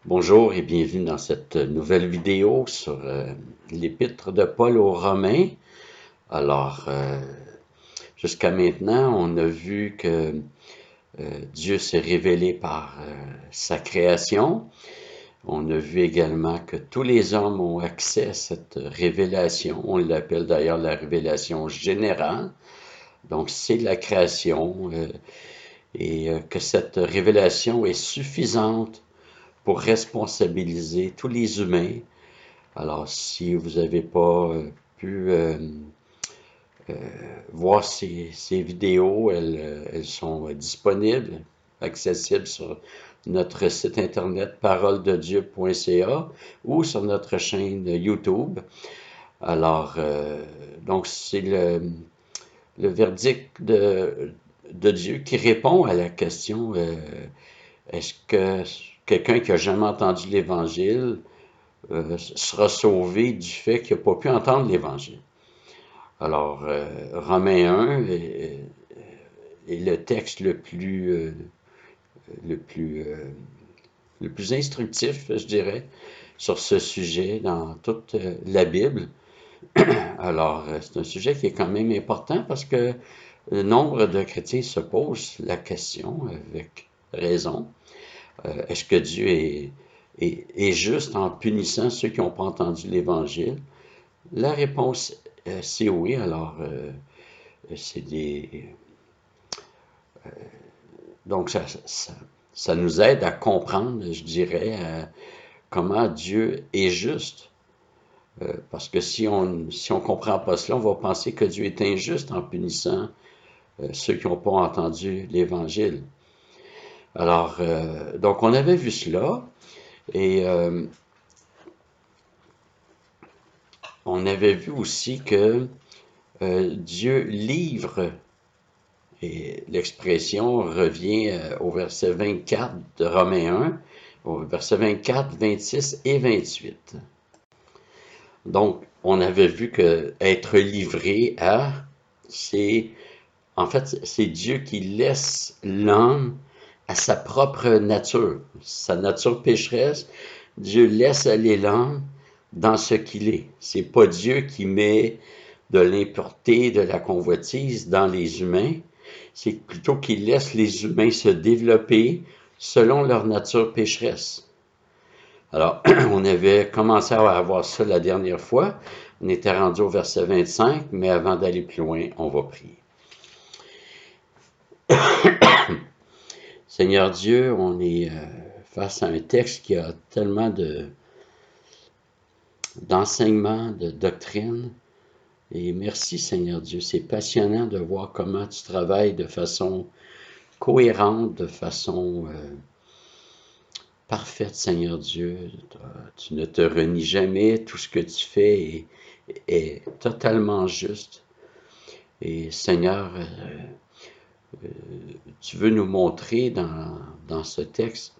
Bonjour et bienvenue dans cette nouvelle vidéo sur l'épître de Paul aux Romains. Alors, jusqu'à maintenant, on a vu que Dieu s'est révélé par sa création. On a vu également que tous les hommes ont accès à cette révélation. On l'appelle d'ailleurs la révélation générale. Donc, c'est la création et que cette révélation est suffisante pour responsabiliser tous les humains. Alors, si vous n'avez pas pu voir ces vidéos, elles sont disponibles, accessibles sur notre site internet parolededieu.ca ou sur notre chaîne YouTube. Alors, donc c'est le verdict de Dieu qui répond à la question est-ce que quelqu'un qui n'a jamais entendu l'Évangile sera sauvé du fait qu'il n'a pas pu entendre l'Évangile? Alors, Romains 1 est le texte le plus instructif, je dirais, sur ce sujet dans toute la Bible. Alors, c'est un sujet qui est quand même important parce que nombre de chrétiens se posent la question, avec raison, est-ce que Dieu est juste en punissant ceux qui n'ont pas entendu l'Évangile? La réponse, c'est oui. Alors, c'est donc, ça nous aide à comprendre, je dirais, comment Dieu est juste. Parce que si on ne comprend pas cela, on va penser que Dieu est injuste en punissant ceux qui n'ont pas entendu l'Évangile. Alors, donc on avait vu cela, et on avait vu aussi que Dieu livre, et l'expression revient au verset 24 de Romains 1, au verset 24, 26 et 28. Donc, on avait vu que être livré à, c'est Dieu qui laisse l'homme à sa propre nature, sa nature pécheresse. Dieu laisse aller l'homme dans ce qu'il est. C'est pas Dieu qui met de l'impureté, de la convoitise dans les humains. C'est plutôt qu'il laisse les humains se développer selon leur nature pécheresse. Alors, on avait commencé à avoir ça la dernière fois. On était rendu au verset 25, mais avant d'aller plus loin, on va prier. Seigneur Dieu, on est face à un texte qui a tellement d'enseignements, de doctrines. Et merci Seigneur Dieu, c'est passionnant de voir comment tu travailles de façon cohérente, de façon parfaite, Seigneur Dieu. Tu ne te renies jamais, tout ce que tu fais est totalement juste. Et Seigneur, tu veux nous montrer dans ce texte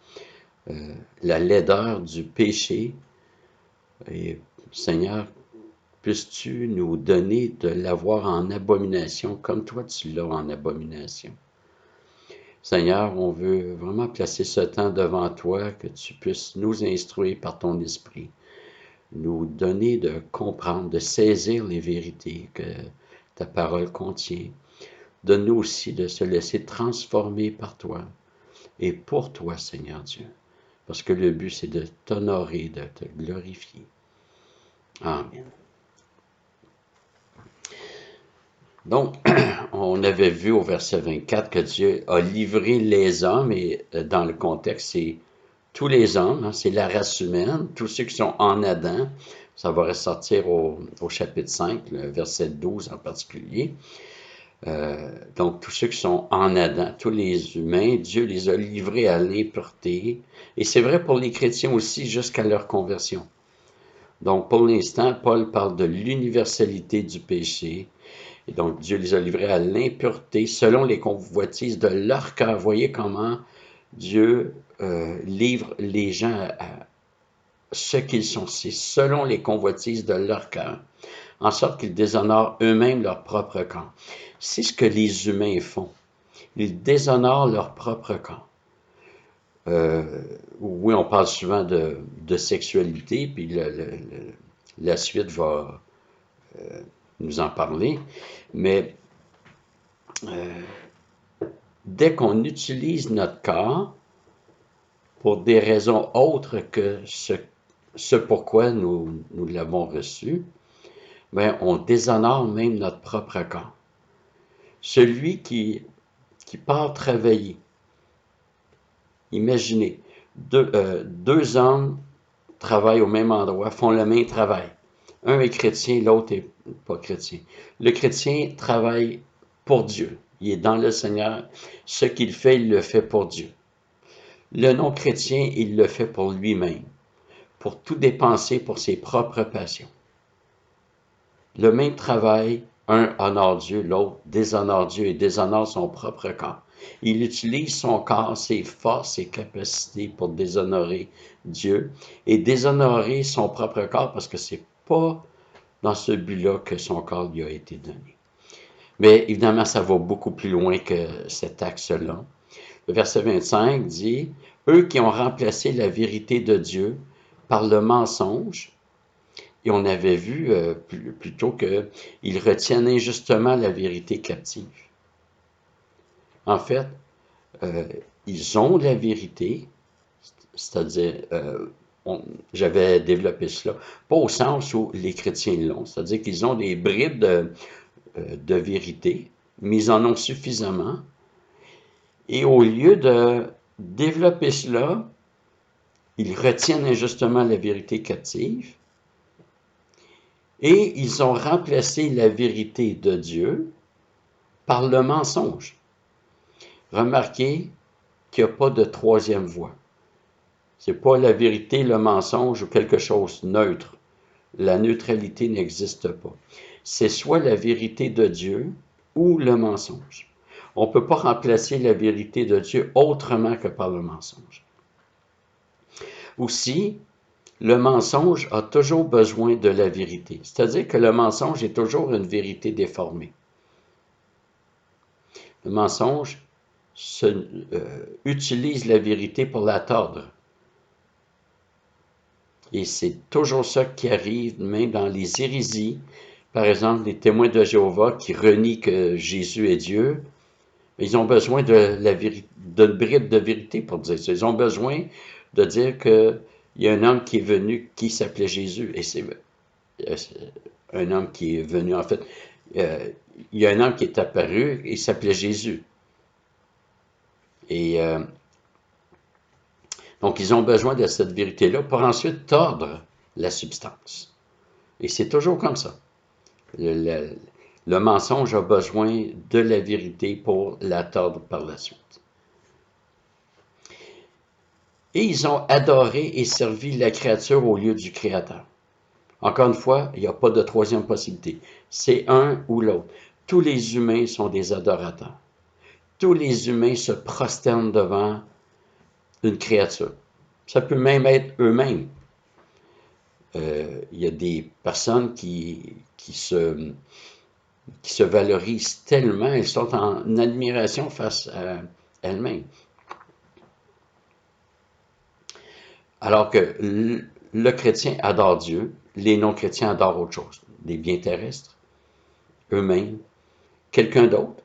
la laideur du péché. Et Seigneur, puisses-tu nous donner de l'avoir en abomination comme toi tu l'as en abomination. Seigneur, on veut vraiment placer ce temps devant toi, que tu puisses nous instruire par ton esprit, nous donner de comprendre, de saisir les vérités que ta parole contient. Donne-nous aussi de se laisser transformer par toi et pour toi, Seigneur Dieu, parce que le but, c'est de t'honorer, de te glorifier. Amen. Donc, on avait vu au verset 24 que Dieu a livré les hommes, et dans le contexte, c'est tous les hommes, hein, c'est la race humaine, tous ceux qui sont en Adam. Ça va ressortir au chapitre 5, le verset 12 en particulier. Donc, tous ceux qui sont en Adam, tous les humains, Dieu les a livrés à l'impureté. Et c'est vrai pour les chrétiens aussi jusqu'à leur conversion. Donc, pour l'instant, Paul parle de l'universalité du péché. Et donc, Dieu les a livrés à l'impureté selon les convoitises de leur cœur. Voyez comment Dieu livre les gens à ce qu'ils sont. C'est selon les convoitises de leur cœur, en sorte qu'ils déshonorent eux-mêmes leur propre corps. C'est ce que les humains font. Ils déshonorent leur propre corps. Oui, on parle souvent de sexualité, puis la suite va nous en parler, mais dès qu'on utilise notre corps pour des raisons autres que ce pourquoi nous l'avons reçu, ben, on déshonore même notre propre corps. Celui qui part travailler, imaginez, deux hommes travaillent au même endroit, font le même travail. Un est chrétien, l'autre n'est pas chrétien. Le chrétien travaille pour Dieu. Il est dans le Seigneur. Ce qu'il fait, il le fait pour Dieu. Le non-chrétien, il le fait pour lui-même, pour tout dépenser pour ses propres passions. Le même travail, un honore Dieu, l'autre déshonore Dieu et déshonore son propre corps. Il utilise son corps, ses forces, ses capacités pour déshonorer Dieu et déshonorer son propre corps parce que c'est pas dans ce but-là que son corps lui a été donné. Mais évidemment, ça va beaucoup plus loin que cet axe-là. Le verset 25 dit « Eux qui ont remplacé la vérité de Dieu par le mensonge », et on avait vu plutôt qu'ils retiennent injustement la vérité captive. En fait, ils ont la vérité, c'est-à-dire, j'avais développé cela, pas au sens où les chrétiens l'ont, c'est-à-dire qu'ils ont des bribes de vérité, mais ils en ont suffisamment. Et au lieu de développer cela, ils retiennent injustement la vérité captive et ils ont remplacé la vérité de Dieu par le mensonge. Remarquez qu'il n'y a pas de troisième voie. Ce n'est pas la vérité, le mensonge ou quelque chose neutre. La neutralité n'existe pas. C'est soit la vérité de Dieu ou le mensonge. On ne peut pas remplacer la vérité de Dieu autrement que par le mensonge. Aussi, le mensonge a toujours besoin de la vérité. C'est-à-dire que le mensonge est toujours une vérité déformée. Le mensonge utilise la vérité pour la tordre. Et c'est toujours ça qui arrive, même dans les hérésies. Par exemple, les témoins de Jéhovah qui renient que Jésus est Dieu, ils ont besoin d'une bribe de vérité pour dire ça. Ils ont besoin de dire qu'il y a un homme qui est venu qui s'appelait Jésus. Et c'est un homme qui est venu, en fait, il y a un homme qui est apparu, il s'appelait Jésus. Et donc, ils ont besoin de cette vérité-là pour ensuite tordre la substance. Et c'est toujours comme ça. Le mensonge a besoin de la vérité pour la tordre par la suite. Et ils ont adoré et servi la créature au lieu du Créateur. Encore une fois, il n'y a pas de troisième possibilité. C'est un ou l'autre. Tous les humains sont des adorateurs. Tous les humains se prosternent devant une créature. Ça peut même être eux-mêmes. Il y a des personnes qui se valorisent tellement, elles sont en admiration face à elles-mêmes. Alors que le chrétien adore Dieu, les non-chrétiens adorent autre chose, des biens terrestres, eux-mêmes, quelqu'un d'autre.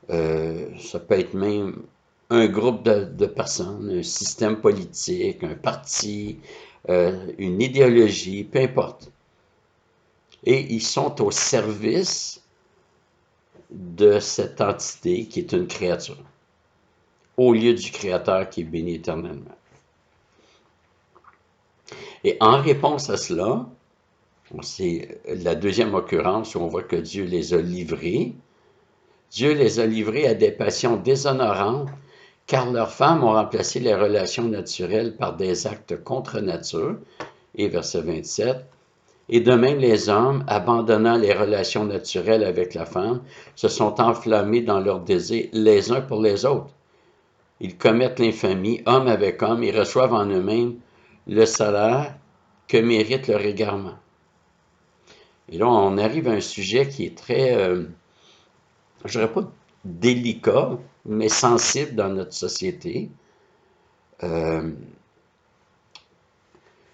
Ça peut être même un groupe de personnes, un système politique, un parti, une idéologie, peu importe. Et ils sont au service de cette entité qui est une créature, au lieu du Créateur qui est béni éternellement. Et en réponse à cela, c'est la deuxième occurrence où on voit que Dieu les a livrés. Dieu les a livrés à des passions déshonorantes, car leurs femmes ont remplacé les relations naturelles par des actes contre nature. Et verset 27. Et de même les hommes, abandonnant les relations naturelles avec la femme, se sont enflammés dans leurs désirs les uns pour les autres. Ils commettent l'infamie, homme avec homme, et reçoivent en eux-mêmes le salaire que mérite leur égarement. Et là, on arrive à un sujet qui est très, je dirais pas délicat, mais sensible dans notre société.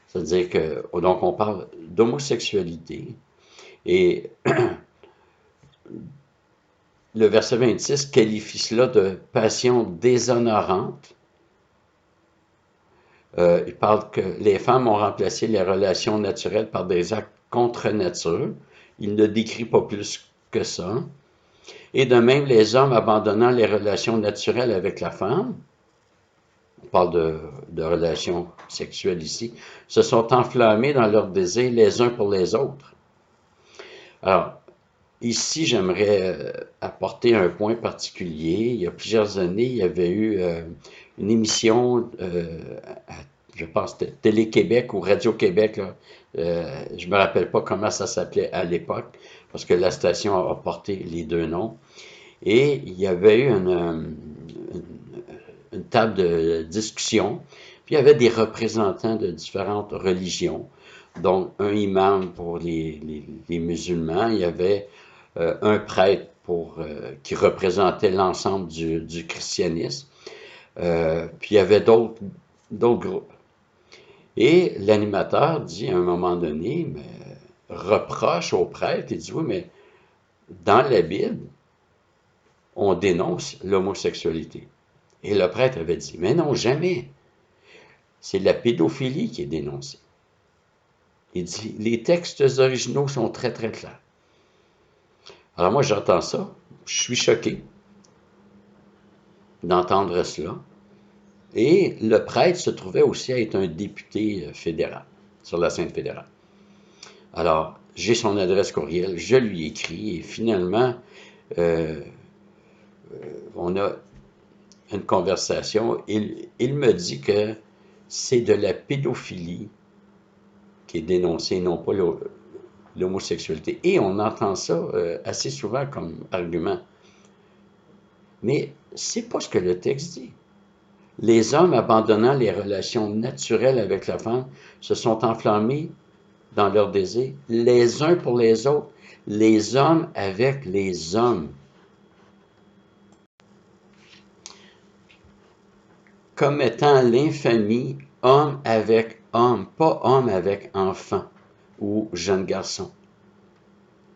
C'est-à-dire que, donc on parle d'homosexualité, et le verset 26 qualifie cela de passion déshonorante. Il parle que les femmes ont remplacé les relations naturelles par des actes contre nature. Il ne décrit pas plus que ça. Et de même, les hommes abandonnant les relations naturelles avec la femme, on parle de relations sexuelles ici, se sont enflammés dans leur désir les uns pour les autres. Alors, ici, j'aimerais apporter un point particulier. Il y a plusieurs années, il y avait eu une émission, je pense, Télé-Québec ou Radio-Québec, je me rappelle pas comment ça s'appelait à l'époque, parce que la station a porté les deux noms. Et il y avait eu une table de discussion, puis il y avait des représentants de différentes religions, donc un imam pour les musulmans, il y avait un prêtre qui représentait l'ensemble du christianisme, puis il y avait d'autres groupes. Et l'animateur dit à un moment donné, mais, reproche au prêtre, il dit, oui, mais dans la Bible, on dénonce l'homosexualité. Et le prêtre avait dit, mais non, jamais. C'est la pédophilie qui est dénoncée. Il dit, les textes originaux sont très, très clairs. Alors moi, j'entends ça, je suis choqué d'entendre cela. Et le prêtre se trouvait aussi à être un député fédéral, sur la scène fédérale. Alors, j'ai son adresse courriel, je lui écris, et finalement, on a une conversation. Il me dit que c'est de la pédophilie qui est dénoncée, non pas l'homosexualité. Et on entend ça assez souvent comme argument. Mais c'est pas ce que le texte dit. Les hommes abandonnant les relations naturelles avec la femme se sont enflammés dans leur désir, les uns pour les autres, les hommes avec les hommes. Commettant l'infamie, homme avec homme, pas homme avec enfant ou jeune garçon.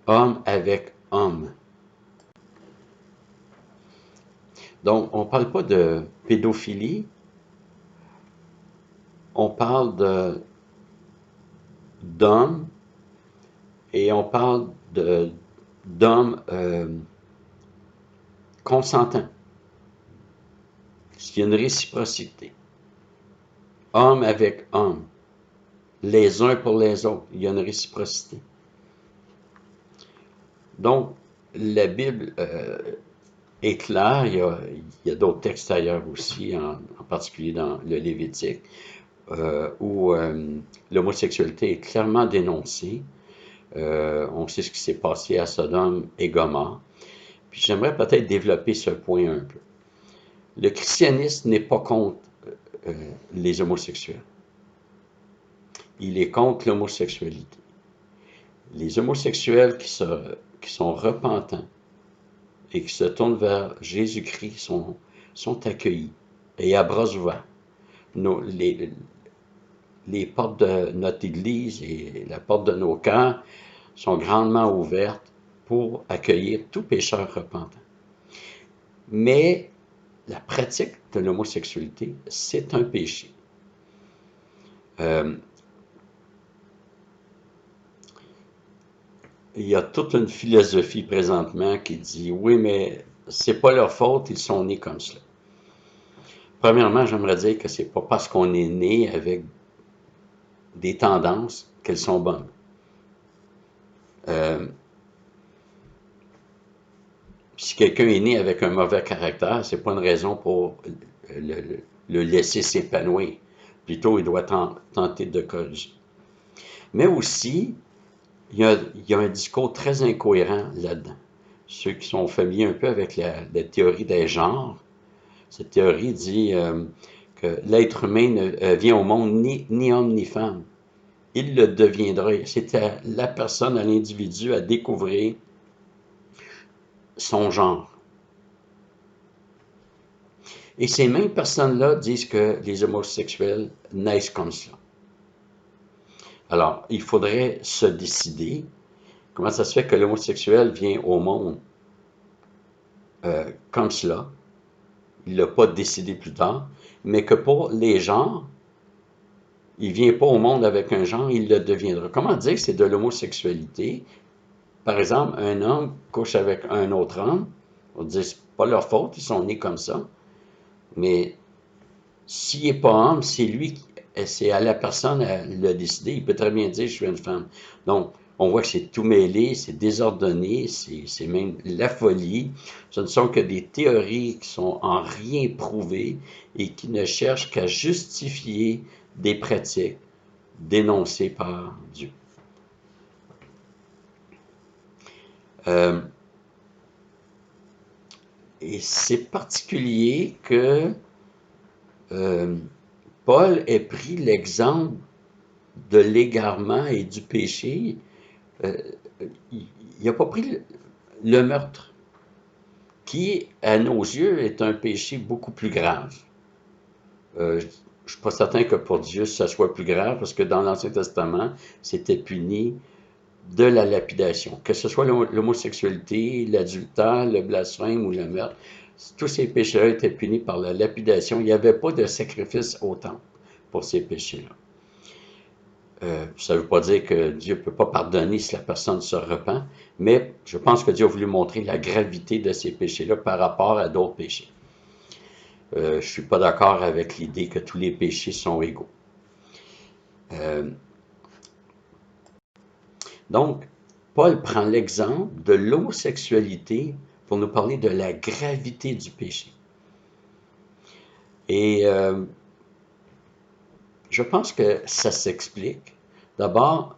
Homme avec homme. Donc, on ne parle pas de pédophilie, on parle d'hommes et on parle d'hommes consentants. Il y a une réciprocité. Homme avec homme. Les uns pour les autres. Il y a une réciprocité. Donc, la Bible est claire. Il y a d'autres textes ailleurs aussi, en particulier dans le Lévitique, où l'homosexualité est clairement dénoncée. On sait ce qui s'est passé à Sodome et Gomorrhe. Puis j'aimerais peut-être développer ce point un peu. Le christianisme n'est pas contre les homosexuels. Il est contre l'homosexualité. Les homosexuels qui sont repentants et qui se tournent vers Jésus-Christ sont accueillis et à bras ouverts. Les portes de notre Église et la porte de nos cœurs sont grandement ouvertes pour accueillir tout pécheur repentant. Mais la pratique de l'homosexualité, c'est un péché. Il y a toute une philosophie présentement qui dit, oui, mais c'est pas leur faute, ils sont nés comme cela. Premièrement, j'aimerais dire que c'est pas parce qu'on est né avec des tendances qu'elles sont bonnes. Si quelqu'un est né avec un mauvais caractère, c'est pas une raison pour le laisser s'épanouir. Plutôt, il doit tenter de corriger. Mais aussi, il y a un discours très incohérent là-dedans. Ceux qui sont familiers un peu avec la théorie des genres, cette théorie dit que l'être humain ne vient au monde ni homme ni femme. Il le deviendra. C'est à la personne, à l'individu, à découvrir son genre. Et ces mêmes personnes-là disent que les homosexuels naissent comme cela. Alors, il faudrait se décider. Comment ça se fait que l'homosexuel vient au monde comme cela? Il ne l'a pas décidé plus tard, mais que pour les genres, il ne vient pas au monde avec un genre, il le deviendra. Comment dire que c'est de l'homosexualité? Par exemple, un homme couche avec un autre homme, on dit c'est pas leur faute, ils sont nés comme ça, mais s'il n'est pas homme, c'est à la personne à le décider. Il peut très bien dire je suis une femme. Donc, on voit que c'est tout mêlé, c'est désordonné, c'est même la folie. Ce ne sont que des théories qui sont en rien prouvées et qui ne cherchent qu'à justifier des pratiques dénoncées par Dieu. Et c'est particulier que Paul ait pris l'exemple de l'égarement et du péché. Il n'a pas pris le meurtre, qui, à nos yeux, est un péché beaucoup plus grave. Je ne suis pas certain que pour Dieu, ça soit plus grave, parce que dans l'Ancien Testament, c'était puni de la lapidation. Que ce soit l'homosexualité, l'adultère, le blasphème ou le meurtre, tous ces péchés-là étaient punis par la lapidation. Il n'y avait pas de sacrifice au temple pour ces péchés-là. Ça ne veut pas dire que Dieu ne peut pas pardonner si la personne se repent, mais je pense que Dieu a voulu montrer la gravité de ces péchés-là par rapport à d'autres péchés. Je ne suis pas d'accord avec l'idée que tous les péchés sont égaux. Donc, Paul prend l'exemple de l'homosexualité pour nous parler de la gravité du péché. Et je pense que ça s'explique. D'abord,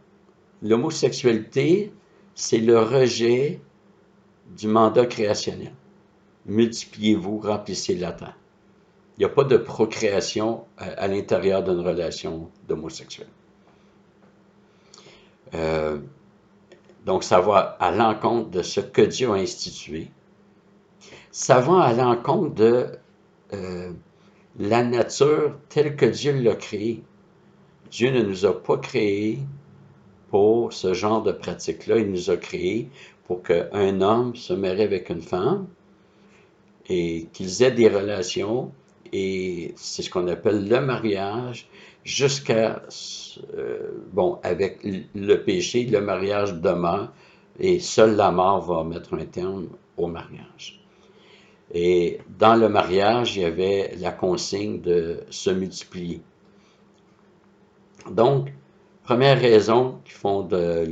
l'homosexualité, c'est le rejet du mandat créationnel. Multipliez-vous, remplissez la terre. Il n'y a pas de procréation à l'intérieur d'une relation d'homosexuel. Donc, ça va à l'encontre de ce que Dieu a institué. Ça va à l'encontre de la nature telle que Dieu l'a créée. Dieu ne nous a pas créés pour ce genre de pratique-là. Il nous a créés pour qu'un homme se marie avec une femme et qu'ils aient des relations, et c'est ce qu'on appelle le mariage, jusqu'à, bon, avec le péché, le mariage demeure, et seule la mort va mettre un terme au mariage. Et dans le mariage, il y avait la consigne de se multiplier. Donc, première raison qui font de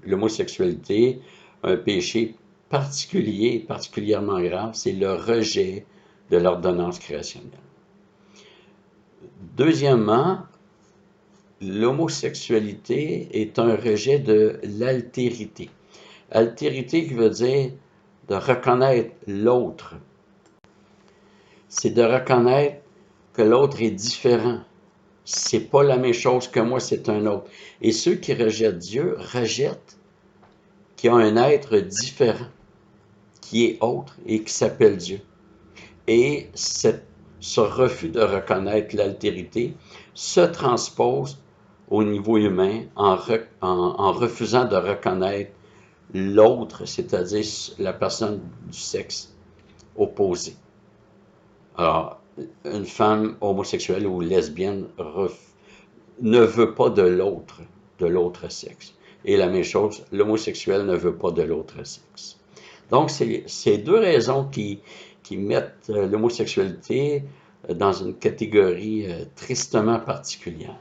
l'homosexualité un péché particulier, particulièrement grave, c'est le rejet de l'ordonnance créationnelle. Deuxièmement, l'homosexualité est un rejet de l'altérité. Altérité qui veut dire de reconnaître l'autre. C'est de reconnaître que l'autre est différent. C'est pas la même chose que moi, c'est un autre. Et ceux qui rejettent Dieu rejettent qu'il y a un être différent, qui est autre et qui s'appelle Dieu. Et ce refus de reconnaître l'altérité se transpose au niveau humain en refusant de reconnaître l'autre, c'est-à-dire la personne du sexe opposé. Alors, une femme homosexuelle ou lesbienne ne veut pas de l'autre sexe. Et la même chose, l'homosexuel ne veut pas de l'autre sexe. Donc, c'est ces deux raisons qui mettent l'homosexualité dans une catégorie tristement particulière.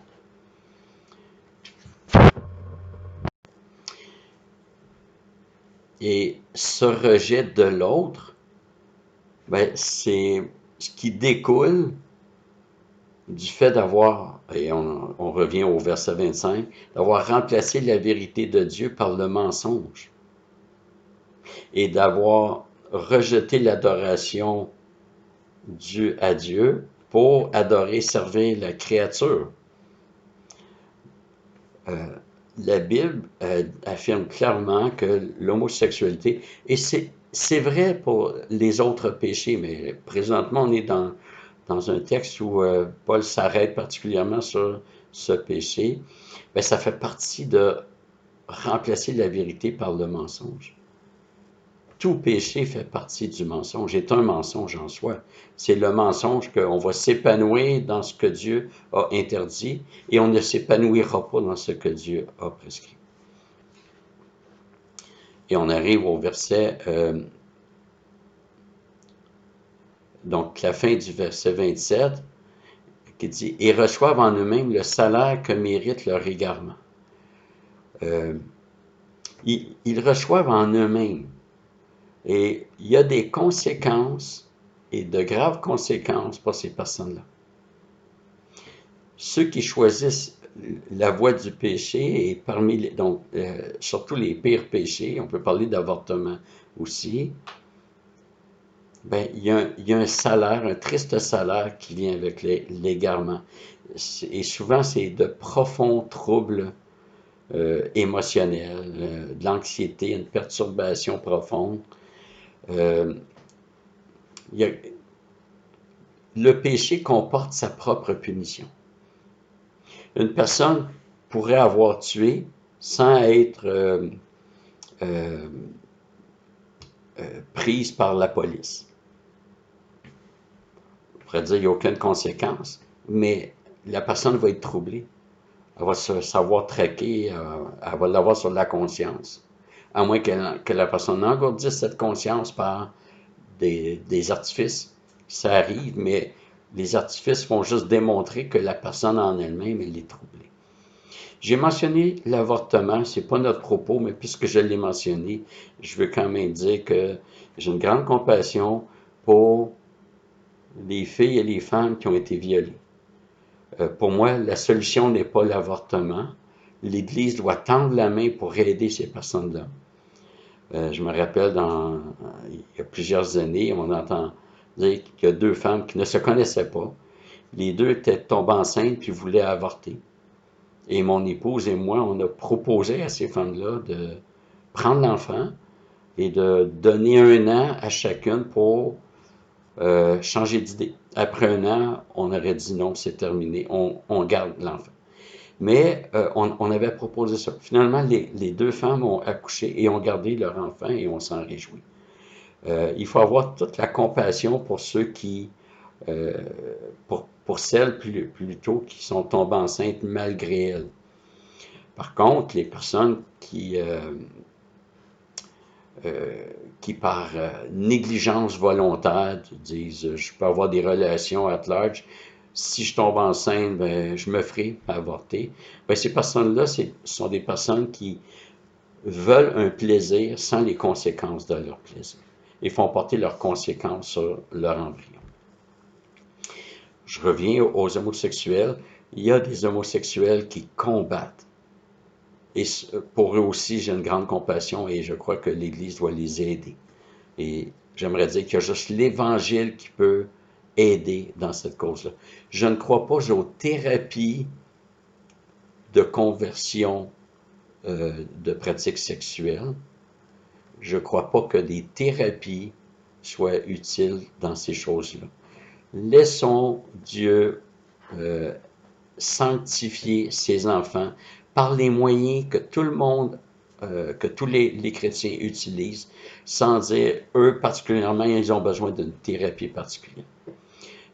Et ce rejet de l'autre, ben, c'est ce qui découle du fait d'avoir, et on revient au verset 25, d'avoir remplacé la vérité de Dieu par le mensonge et d'avoir rejeté l'adoration due à Dieu pour adorer, servir la créature. La Bible affirme clairement que l'homosexualité, et c'est c'est vrai pour les autres péchés, mais présentement, on est dans un texte où Paul s'arrête particulièrement sur ce péché. Ben, ça fait partie de remplacer la vérité par le mensonge. Tout péché fait partie du mensonge, est un mensonge en soi. C'est le mensonge qu'on va s'épanouir dans ce que Dieu a interdit et on ne s'épanouira pas dans ce que Dieu a prescrit. Et on arrive au verset, donc la fin du verset 27, qui dit « Et reçoivent en eux-mêmes le salaire que mérite leur égarement. » Ils reçoivent en eux-mêmes. Et il y a des conséquences, et de graves conséquences pour ces personnes-là. Ceux qui choisissent la voie du péché, et parmi les, donc surtout les pires péchés, on peut parler d'avortement aussi, ben, il y a un salaire, un triste salaire qui vient avec l'égarement. Et souvent, c'est de profonds troubles émotionnels, de l'anxiété, une perturbation profonde. Il y a, le péché comporte sa propre punition. Une personne pourrait avoir tué sans être prise par la police. On pourrait dire qu'il n'y a aucune conséquence, mais la personne va être troublée. Elle va se savoir traquer, elle va l'avoir sur la conscience. À moins que la personne engourdisse cette conscience par des artifices. Ça arrive, mais les artifices vont juste démontrer que la personne en elle-même, elle est troublée. J'ai mentionné l'avortement, c'est pas notre propos, mais puisque je l'ai mentionné, je veux quand même dire que j'ai une grande compassion pour les filles et les femmes qui ont été violées. Pour moi, la solution n'est pas l'avortement. L'Église doit tendre la main pour aider ces personnes-là. Je me rappelle, il y a plusieurs années, on entend dire qu'il y a deux femmes qui ne se connaissaient pas. Les deux étaient tombées enceintes puis voulaient avorter. Et mon épouse et moi, on a proposé à ces femmes-là de prendre l'enfant et de donner 1 an à chacune pour changer d'idée. Après 1 an, on aurait dit non, c'est terminé, on garde l'enfant. Mais on avait proposé ça. Finalement, les deux femmes ont accouché et ont gardé leur enfant et on s'en réjouit. Il faut avoir toute la compassion pour ceux qui, pour celles plutôt qui sont tombées enceintes malgré elles. Par contre, les personnes qui par négligence volontaire disent je peux avoir des relations at large, si je tombe enceinte, ben, je me ferai avorter. Ben, ces personnes-là, ce sont des personnes qui veulent un plaisir sans les conséquences de leur plaisir et font porter leurs conséquences sur leur embryon. Je reviens aux homosexuels. Il y a des homosexuels qui combattent. Et pour eux aussi, j'ai une grande compassion et je crois que l'Église doit les aider. Et j'aimerais dire qu'il y a juste l'Évangile qui peut aider dans cette cause-là. Je ne crois pas aux thérapies de conversion de pratiques sexuelles. Je ne crois pas que des thérapies soient utiles dans ces choses-là. Laissons Dieu sanctifier ses enfants par les moyens que tout le monde, que tous les chrétiens utilisent, sans dire, eux particulièrement, ils ont besoin d'une thérapie particulière.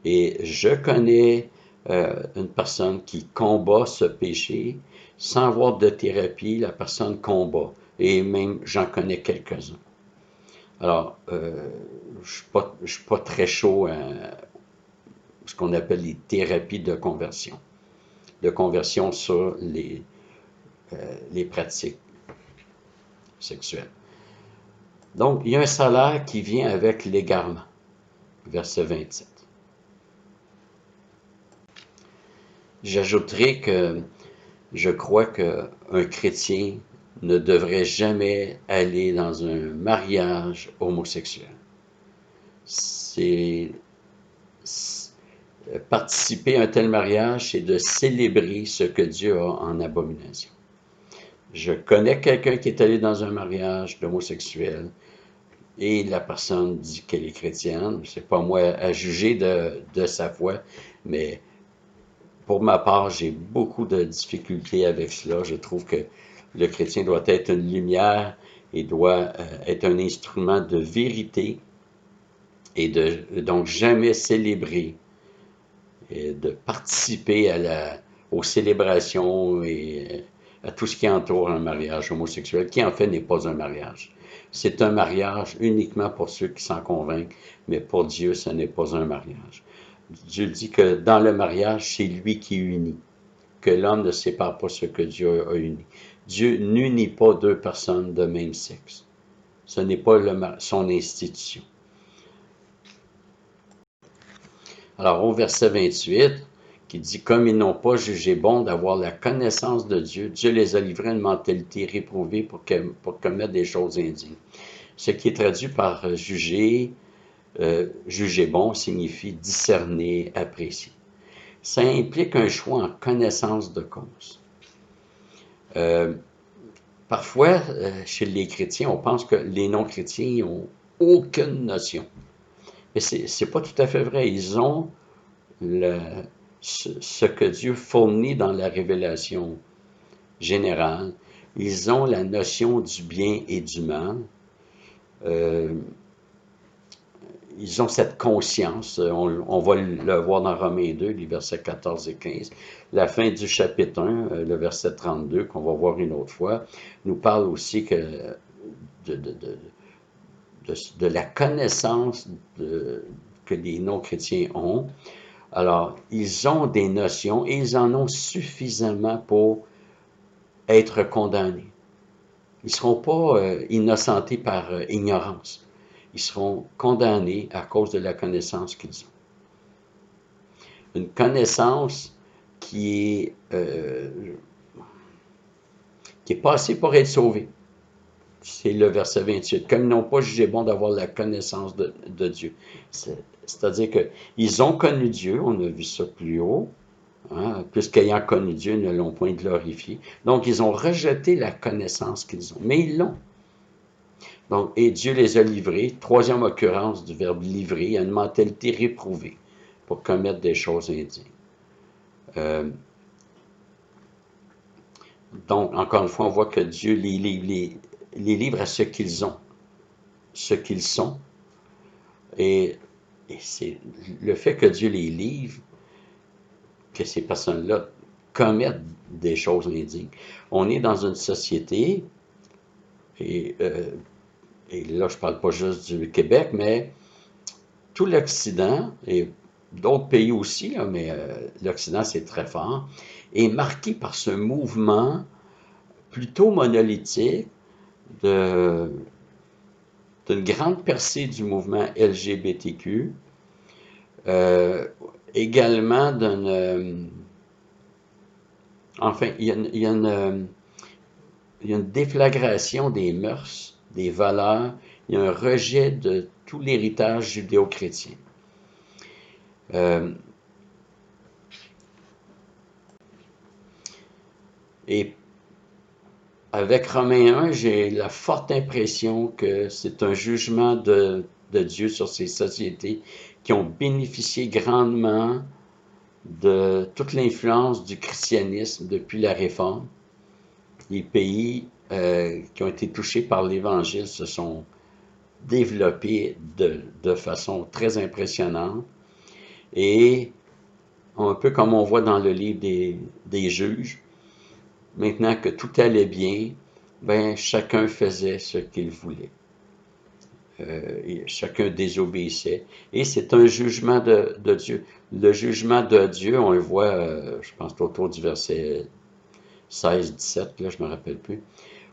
Et je connais une personne qui combat ce péché, sans avoir de thérapie, la personne combat. Et même, j'en connais quelques-uns. Alors, je ne suis pas très chaud à ce qu'on appelle les thérapies de conversion sur les pratiques sexuelles. Donc, il y a un salaire qui vient avec l'égarement, verset 27. J'ajouterai que je crois qu'un chrétien ne devrait jamais aller dans un mariage homosexuel. Participer à un tel mariage, c'est de célébrer ce que Dieu a en abomination. Je connais quelqu'un qui est allé dans un mariage d'homosexuel. et la personne dit qu'elle est chrétienne. C'est pas moi à juger de sa foi, mais pour ma part, j'ai beaucoup de difficultés avec cela. Je trouve que le chrétien doit être une lumière et doit être un instrument de vérité et donc jamais célébrer et de participer aux célébrations et à tout ce qui entoure un mariage homosexuel, qui en fait n'est pas un mariage. C'est un mariage uniquement pour ceux qui s'en convainquent, mais pour Dieu, ce n'est pas un mariage. Dieu dit que dans le mariage, c'est lui qui unit, que l'homme ne sépare pas ce que Dieu a uni. Dieu n'unit pas deux personnes de même sexe. Ce n'est pas son institution. Alors, au verset 28, qui dit « Comme ils n'ont pas jugé bon d'avoir la connaissance de Dieu, Dieu les a livrés à une mentalité réprouvée pour commettre des choses indignes. » Ce qui est traduit par juger, juger bon signifie discerner, apprécier. Ça implique un choix en connaissance de cause. Parfois, chez les chrétiens, on pense que les non-chrétiens n'ont aucune notion. Mais c'est pas tout à fait vrai. Ils ont ce que Dieu fournit dans la révélation générale. Ils ont la notion du bien et du mal. Ils ont cette conscience. On va le voir dans Romains 2, les versets 14 et 15. La fin du chapitre 1, le verset 32, qu'on va voir une autre fois, nous parle aussi que de la connaissance que les non-chrétiens ont. Alors, ils ont des notions et ils en ont suffisamment pour être condamnés. Ils ne seront pas innocentés par ignorance. Ils seront condamnés à cause de la connaissance qu'ils ont. Une connaissance qui est pas assez pour être sauvée. C'est le verset 28. Comme ils n'ont pas jugé bon d'avoir la connaissance de Dieu. C'est-à-dire qu'ils ont connu Dieu, on a vu ça plus haut, hein, puisqu'ayant connu Dieu, ils ne l'ont point glorifié. Donc, ils ont rejeté la connaissance qu'ils ont, mais ils l'ont. Donc, et Dieu les a livrés, troisième occurrence du verbe livrer, à une mentalité réprouvée pour commettre des choses indignes. Donc, encore une fois, on voit que Dieu les livre à ce qu'ils ont, ce qu'ils sont. Et c'est le fait que Dieu les livre, que ces personnes-là commettent des choses indignes. On est dans une société, et là je ne parle pas juste du Québec, mais tout l'Occident, et d'autres pays aussi, là, mais l'Occident c'est très fort, est marqué par ce mouvement plutôt monolithique d'une grande percée du mouvement LGBTQ, également d'une... enfin, il y a une déflagration des mœurs, des valeurs, il y a un rejet de tout l'héritage judéo-chrétien. Et avec Romains 1, j'ai la forte impression que c'est un jugement de Dieu sur ces sociétés qui ont bénéficié grandement de toute l'influence du christianisme depuis la Réforme. Les pays qui ont été touchés par l'Évangile se sont développés de façon très impressionnante. Et un peu comme on voit dans le livre des Juges, maintenant que tout allait bien, ben, chacun faisait ce qu'il voulait. Et chacun désobéissait. Et c'est un jugement de Dieu. Le jugement de Dieu, on le voit, je pense autour du verset 16, 17, là, je ne me rappelle plus,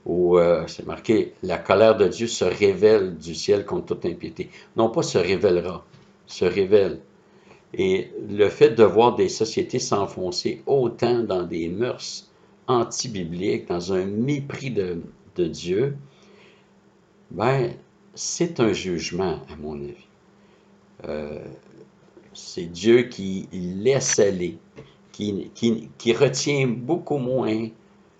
où c'est marqué « La colère de Dieu se révèle du ciel contre toute impiété ». Non pas se révélera, se révèle. Et le fait de voir des sociétés s'enfoncer autant dans des mœurs anti-bibliques, dans un mépris de Dieu, ben, c'est un jugement, à mon avis. C'est Dieu qui laisse aller, qui retient beaucoup moins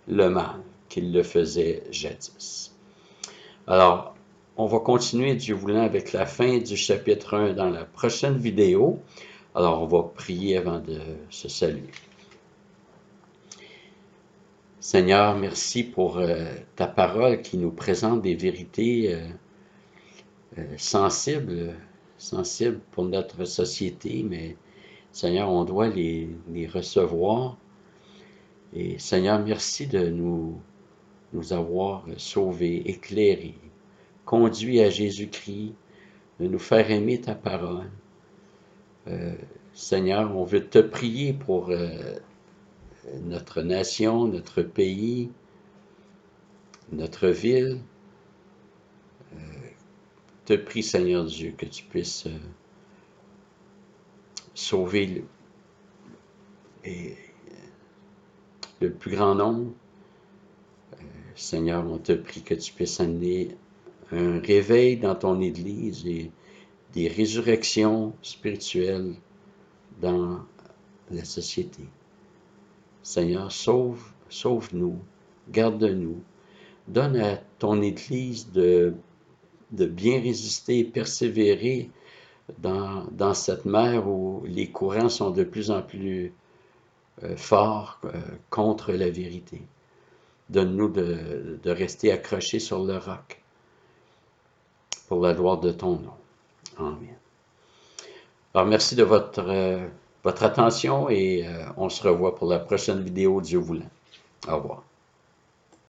le mal qu'il le faisait jadis. Alors, on va continuer, Dieu voulant, avec la fin du chapitre 1 dans la prochaine vidéo. Alors, on va prier avant de se saluer. Seigneur, merci pour ta parole qui nous présente des vérités sensibles pour notre société, mais Seigneur, on doit les recevoir. Et Seigneur, merci de nous avoir sauvés, éclairés, conduits à Jésus-Christ, de nous faire aimer ta parole. Seigneur, on veut te prier pour notre nation, notre pays, notre ville. Te prie, Seigneur Dieu, que tu puisses sauver le plus grand nombre. Seigneur, on te prie que tu puisses amener un réveil dans ton Église et des résurrections spirituelles dans la société. Seigneur, sauve-nous, garde-nous, donne à ton Église de bien résister et persévérer dans cette mer où les courants sont de plus en plus forts contre la vérité. Donne-nous de rester accrochés sur le roc pour la gloire de ton nom. Amen. Alors, merci de votre attention et on se revoit pour la prochaine vidéo, Dieu voulant. Au revoir.